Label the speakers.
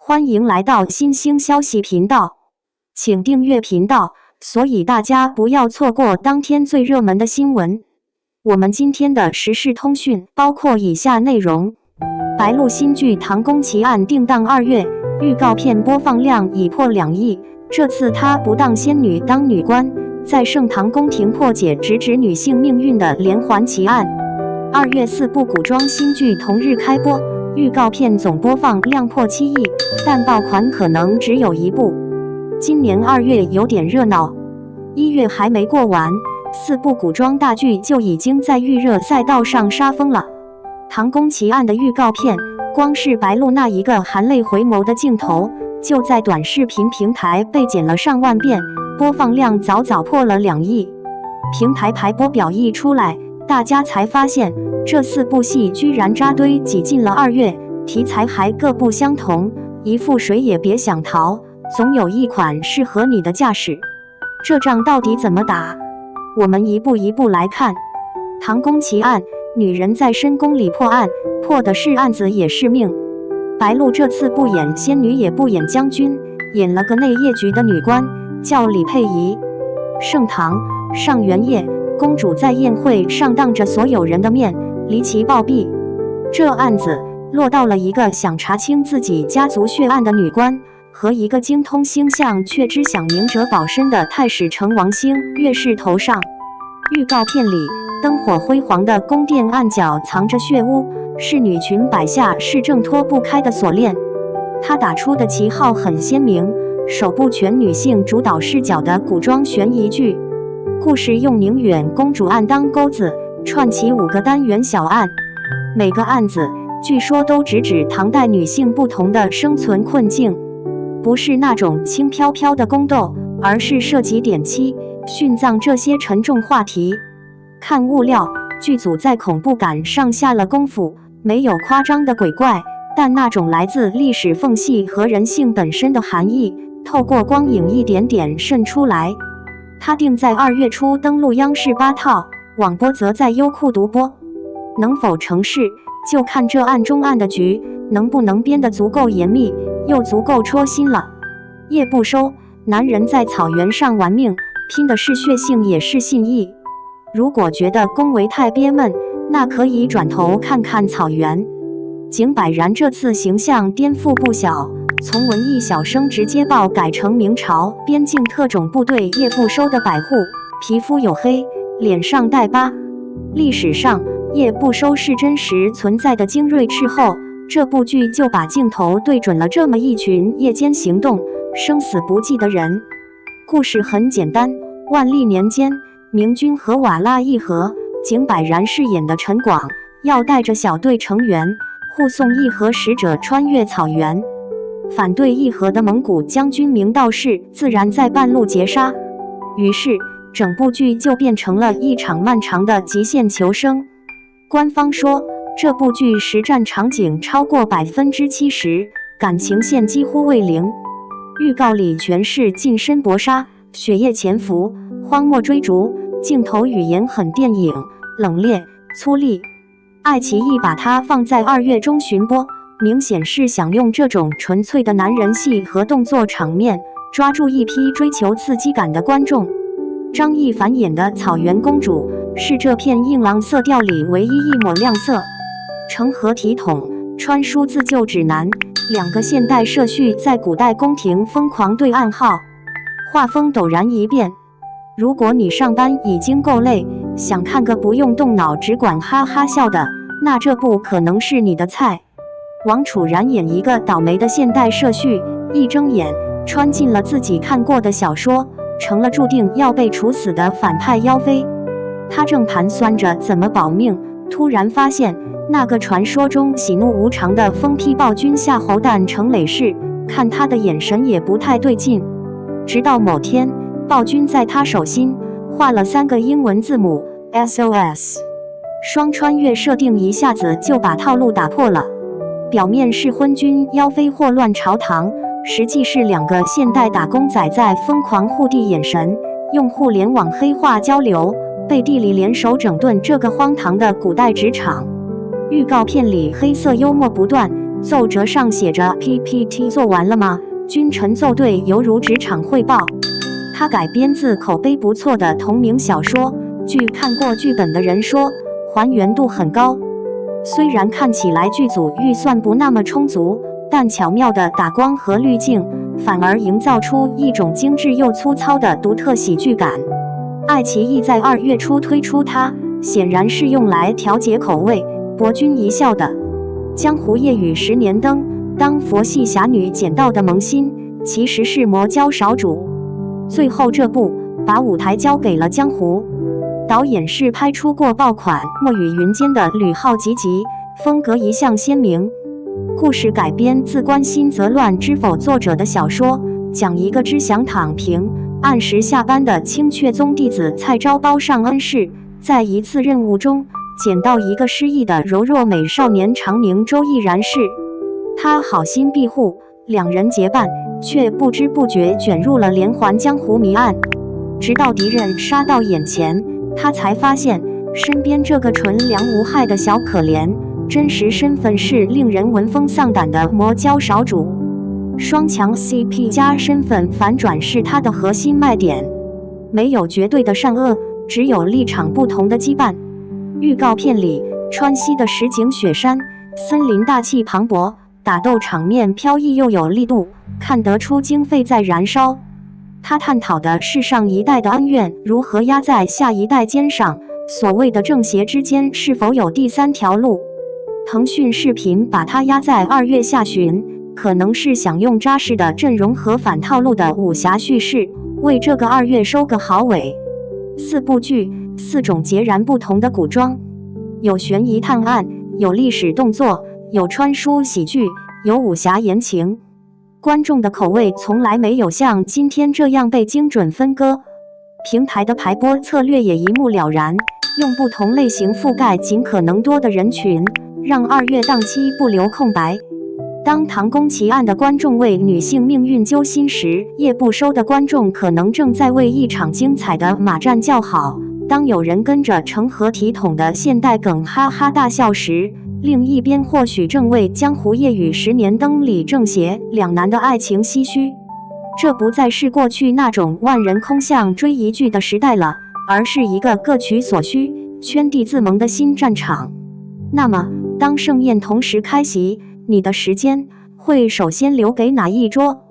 Speaker 1: 歡迎來到新興消息頻道，請訂閱頻道，所以大家不要錯過當天最熱門的新聞。我們今天的時事通訊包括以下內容：白鹿新劇《唐宮奇案》定檔2月，預告片播放量已破2億。這次她不當仙女當女官，在盛唐宮廷破解直指女性命運的連環奇案。2月4部古裝新劇同日開播，預告片總播放量破7億，但爆款可能只有1部。今年2月有點熱鬧，1月還沒過完，4部古裝大劇就已經在預熱賽道上殺瘋了。唐宮奇案的預告片，光是白鹿那一個含淚回眸的鏡頭，就在短視頻平台被剪了上萬遍，播放量早破了2億。平台排播表一出來，大家才發現這4部戲居然扎堆擠進了2月，題材還各不相同，一副誰也別想逃，總有一款適合你的架勢。這仗到底怎麼打？我們一步一步來看。唐宮奇案，女人在深宮裡破案，破的是案子也是命。白鹿這次不演仙女也不演將軍，演了個內業局的女官，叫李佩儀。盛唐上元夜，公主在宴會上當着所有人的面離奇暴斃。這案子落到了一個想查清自己家族血案的女官和一個精通星象卻只想明哲保身的太史丞王星岳氏頭上。預告片裡燈火輝煌的宮殿暗角藏着血污，是女裙擺下是掙脫不開的鎖鏈。她打出的旗號很鮮明，首部全女性主導視角的古裝懸疑劇。故事用寧遠公主案當鈎子，串起5個單元小案，每個案子據說都直指唐代女性不同的生存困境，不是那種輕飄飄的宮鬥，而是涉及典妻、殉葬這些沉重話題。看物料，劇組在恐怖感上下了功夫，沒有誇張的鬼怪，但那種來自歷史縫隙和人性本身的含義，透過光影一點點滲出來。它定在2月初登陸央視8套，網播則在優酷獨播。能否成事，就看這案中案的局能不能編得足夠嚴密，又足夠戳心了。夜不收，男人在草原上玩命，拼的是血性也是信義。如果覺得宮闈太憋悶，那可以轉頭看看草原。景柏然這次形象顛覆不小，從文藝小生直接報改成明朝邊境特種部隊夜不收的百戶，皮膚黝黑，臉上帶疤。歷史上夜不收是真實存在的精銳斥候，這部劇就把鏡頭對準了這麼一群夜間行動、生死不計的人。故事很簡單，萬曆年間，明軍和瓦剌議和，景柏然飾演的陳廣要帶着小隊成員護送議和使者穿越草原。反對議和的蒙古將軍明道士自然在半路截殺，於是整部劇就變成了一場漫長的極限求生。官方說這部劇實戰場景超過70%，感情線幾乎為0。預告裡全是近身搏殺、雪夜潛伏、荒漠追逐，鏡頭語言很電影，冷冽、粗礪。愛奇藝把它放在2月中旬播，明顯是想用這種純粹的男人戲和動作場面，抓住一批追求刺激感的觀眾。張一凡演的草原公主，是這片硬朗色調裡唯一一抹亮色。成何體統，穿書自救指南，2個現代社畜在古代宮廷瘋狂對暗號，畫風陡然一變。如果你上班已經夠累，想看個不用動腦只管哈哈笑的，那這部可能是你的菜。王楚然演一個倒霉的現代社畜，一睜眼穿進了自己看過的小說，成了注定要被處死的反派妖妃。他正盤算着怎麼保命，突然發現那個傳說中喜怒無常的瘋批暴君夏侯惇程磊士，看他的眼神也不太對勁。直到某天，暴君在他手心畫了3個英文字母 SOS， 雙穿越設定一下子就把套路打破了。表面是昏君妖妃禍亂朝堂，實際是2個現代打工仔在瘋狂互遞眼神，用互聯網黑話交流，背地裡聯手整頓這個荒唐的古代職場。預告片裡黑色幽默不斷，奏折上寫着 PPT 做完了嗎？君臣奏對，猶如職場匯報。他改編自口碑不錯的同名小說，據看過劇本的人說，還原度很高。雖然看起來劇組預算不那麼充足，但巧妙的打光和濾鏡，反而營造出一種精緻又粗糙的獨特喜劇感。愛奇藝在2月初推出它，顯然是用來調節口味、博君一笑的。江湖夜雨十年燈，當佛系俠女撿到的萌新，其實是魔教少主。最後這部把舞台交給了江湖，導演是拍出過爆款《墨雨雲間》的呂浩吉吉，風格一向鮮明。故事改編自關心則亂知否作者的小說，講一個只想躺平、按時下班的青雀宗弟子蔡昭包上恩師，在一次任務中撿到一個失憶的柔弱美少年長寧周毅然是，他好心庇護，兩人結伴，卻不知不覺捲入了連環江湖謎案。直到敵人殺到眼前，他才發現身邊這個純良無害的小可憐，真實身份是令人聞風喪膽的魔教少主。雙強 CP 加身份反轉是他的核心賣點，沒有絕對的善惡，只有立場不同的羈絆。預告片裡，川西的實景雪山，森林大氣磅礴，打鬥場面飄逸又有力度，看得出經費在燃燒。他探討的是上一代的恩怨如何壓在下一代肩上，所謂的正邪之間是否有第三條路。騰訊視頻把它壓在2月下旬，可能是想用扎實的陣容和反套路的武俠敘事，為這個2月收個好尾。4部劇，4種截然不同的古裝，有懸疑探案，有歷史動作，有穿書喜劇，有武俠言情。觀眾的口味從來沒有像今天這樣被精準分割，平台的排播策略也一目了然，用不同類型覆蓋盡可能多的人群，讓2月檔期不留空白。當唐宮奇案的觀眾為女性命運揪心時，夜不收的觀眾可能正在為一場精彩的馬戰叫好。當有人跟着成何體統的現代梗哈哈大笑時，另一邊或許正為江湖夜雨十年燈裡正邪兩難的愛情唏噓。這不再是過去那種萬人空巷追一劇的時代了，而是一個各取所需、圈地自萌的新戰場。那麼，當盛宴同時開席，你的時間會首先留給哪一桌？